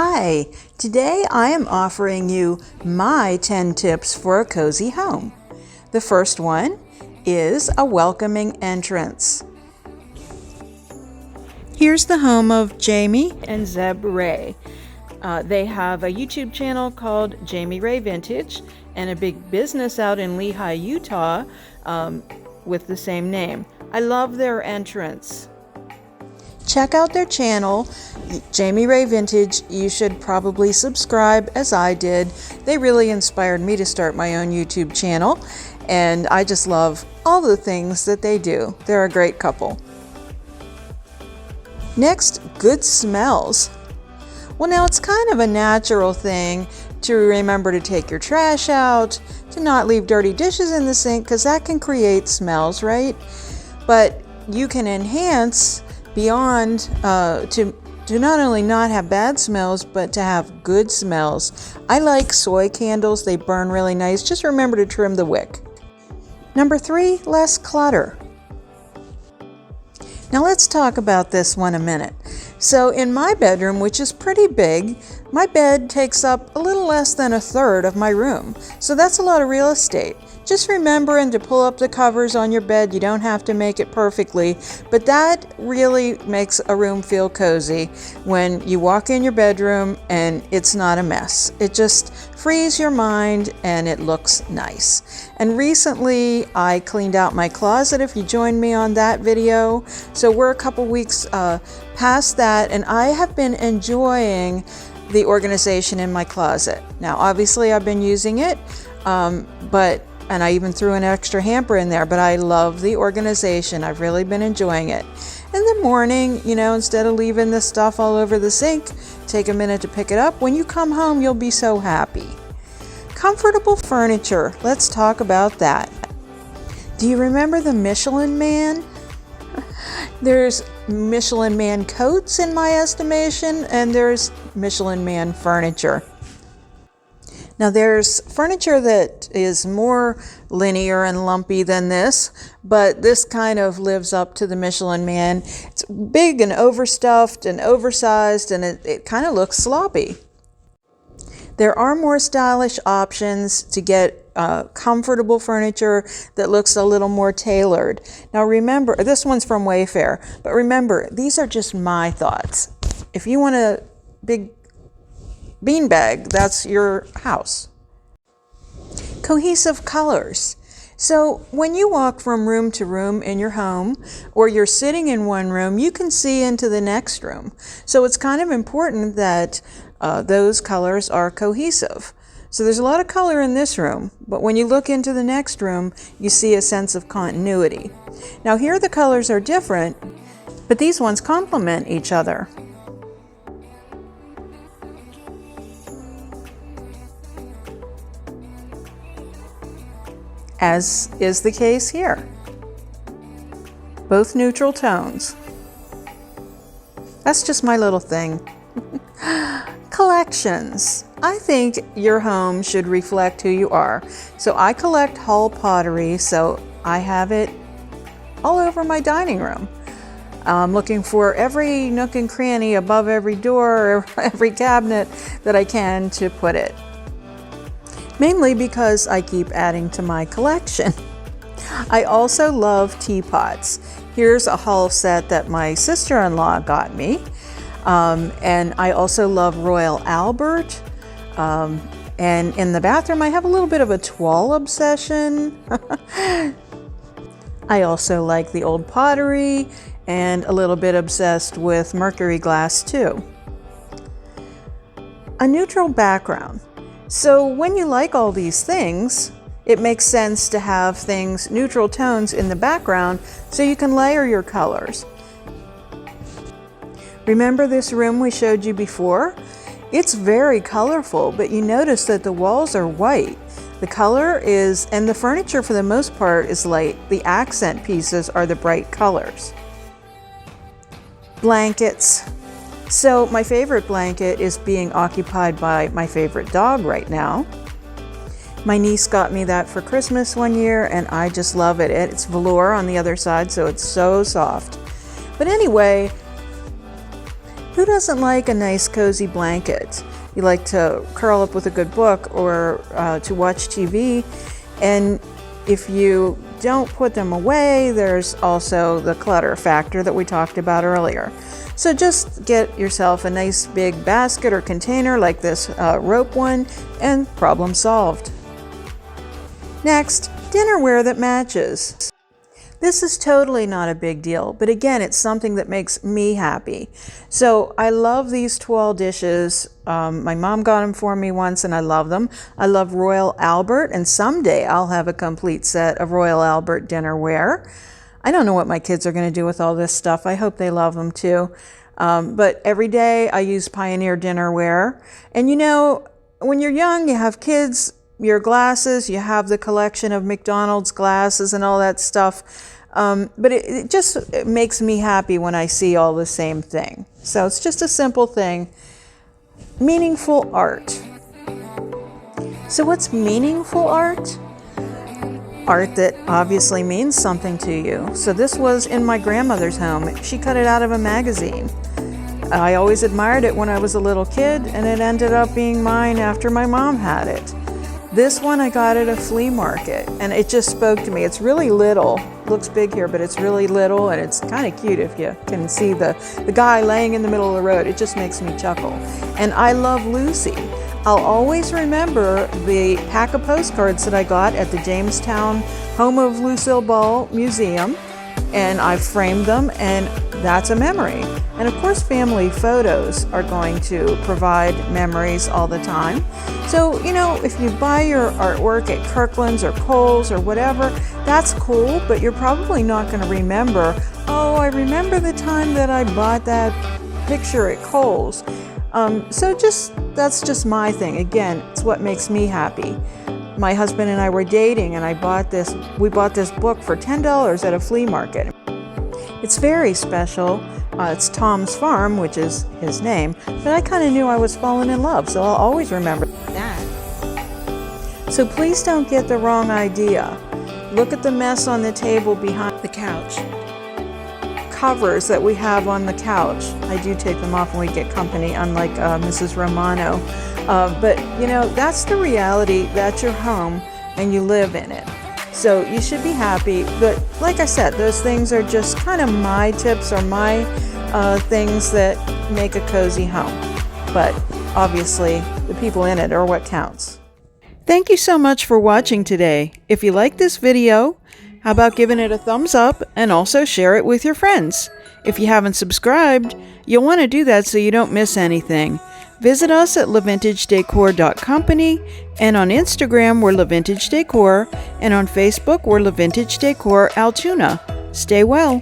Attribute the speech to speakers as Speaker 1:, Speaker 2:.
Speaker 1: Hi, today I am offering you my 10 tips for a cozy home. The first one is a welcoming entrance. Here's the home of Jami and Zeb Ray. They have a YouTube channel called Jami Ray Vintage and a big business out in Lehi, Utah with the same name. I love their entrance. Check out their channel, Jami Ray Vintage. You should probably subscribe as I did. They really inspired me to start my own YouTube channel, and I just love all the things that they do. They're a great couple. Next, good smells. Well, now it's kind of a natural thing to remember to take your trash out, to not leave dirty dishes in the sink, because that can create smells, right? But you can enhance beyond to not only not have bad smells, but to have good smells. I like soy candles. They burn really nice. Just remember to trim the wick. Number 3, less clutter. Now let's talk about this one a minute. So in my bedroom, which is pretty big, my bed takes up a little less than a third of my room. So that's a lot of real estate. Just remembering to pull up the covers on your bed. You don't have to make it perfectly, but that really makes a room feel cozy when you walk in your bedroom and it's not a mess. It just frees your mind and it looks nice. And recently I cleaned out my closet, if you joined me on that video. So we're a couple weeks past that, and I have been enjoying the organization in my closet. Now obviously I've been using it, and I even threw an extra hamper in there, but I love the organization. I've really been enjoying it. In the morning, instead of leaving the stuff all over the sink, take a minute to pick it up. When you come home, you'll be so happy. Comfortable furniture. Let's talk about that. Do you remember the Michelin Man? There's Michelin Man coats in my estimation, and there's Michelin Man furniture. Now there's furniture that is more linear and lumpy than this, but this kind of lives up to the Michelin Man. It's big and overstuffed and oversized, and it kind of looks sloppy. There are more stylish options to get comfortable furniture that looks a little more tailored. Now remember, this one's from Wayfair, but remember, these are just my thoughts. If you want a big beanbag, that's your house. Cohesive colors. So when you walk from room to room in your home, or you're sitting in one room, you can see into the next room. So it's kind of important that those colors are cohesive. So there's a lot of color in this room, but when you look into the next room, you see a sense of continuity. Now here the colors are different, but these ones complement each other. As is the case here. Both neutral tones. That's just my little thing. Collections. I think your home should reflect who you are. So I collect Hull pottery, so I have it all over my dining room. I'm looking for every nook and cranny, above every door, every cabinet that I can to put it. Mainly because I keep adding to my collection. I also love teapots. Here's a Hull set that my sister-in-law got me. And I also love Royal Albert. And in the bathroom, I have a little bit of a toile obsession. I also like the old pottery and a little bit obsessed with mercury glass too. A neutral background. So when you like all these things, it makes sense to have things, neutral tones in the background, so you can layer your colors. Remember this room we showed you before? It's very colorful, but you notice that the walls are white. The color is, and the furniture for the most part is light. The accent pieces are the bright colors. Blankets. So my favorite blanket is being occupied by my favorite dog right now. My niece got me that for Christmas one year, and I just love it. It's velour on the other side, so it's so soft. But anyway, Who doesn't like a nice cozy blanket? You like to curl up with a good book or to watch TV. And if you don't put them away, there's also the clutter factor that we talked about earlier. So just get yourself a nice big basket or container like this rope one, and problem solved. Next, dinnerware that matches. This is totally not a big deal, but again, it's something that makes me happy. So I love these toile dishes. My mom got them for me once and I love them. I love Royal Albert, and someday I'll have a complete set of Royal Albert dinnerware. I don't know what my kids are going to do with all this stuff. I hope they love them too. But every day I use Pioneer dinnerware. And you know, when you're young, you have kids, your glasses, you have the collection of McDonald's glasses and all that stuff. But it just makes me happy when I see all the same thing. So it's just a simple thing. Meaningful art. So what's meaningful art? Art that obviously means something to you. So this was in my grandmother's home. She cut it out of a magazine. I always admired it when I was a little kid, and it ended up being mine after my mom had it. This one I got at a flea market, and it just spoke to me. It's really little. Looks big here, but it's really little, and it's kind of cute if you can see the guy laying in the middle of the road. It just makes me chuckle. And I love Lucy. I'll always remember the pack of postcards that I got at the Jamestown Home of Lucille Ball Museum, and I framed them, and that's a memory. And of course, family photos are going to provide memories all the time. So, you know, if you buy your artwork at Kirkland's or Kohl's or whatever, that's cool, but you're probably not going to remember, oh, I remember the time that I bought that picture at Kohl's. So that's just my thing. Again, it's what makes me happy. My husband and I were dating, and we bought this book for $10 at a flea market. It's very special. It's Tom's Farm, which is his name, but I kind of knew I was falling in love, so I'll always remember that. So please don't get the wrong idea. Look at the mess on the table behind the couch. Covers that we have on the couch. I do take them off when we get company, unlike Mrs. Romano. But you know, that's the reality. That's your home, and you live in it. So you should be happy. But like I said, those things are just kind of my tips or my things that make a cozy home. But obviously, the people in it are what counts. Thank you so much for watching today. If you like this video, how about giving it a thumbs up and also share it with your friends? If you haven't subscribed, you'll want to do that so you don't miss anything. Visit us at LiVintageDecor.company, and on Instagram we're LiVintageDecor, and on Facebook we're LiVintageDecor Altoona. Stay well.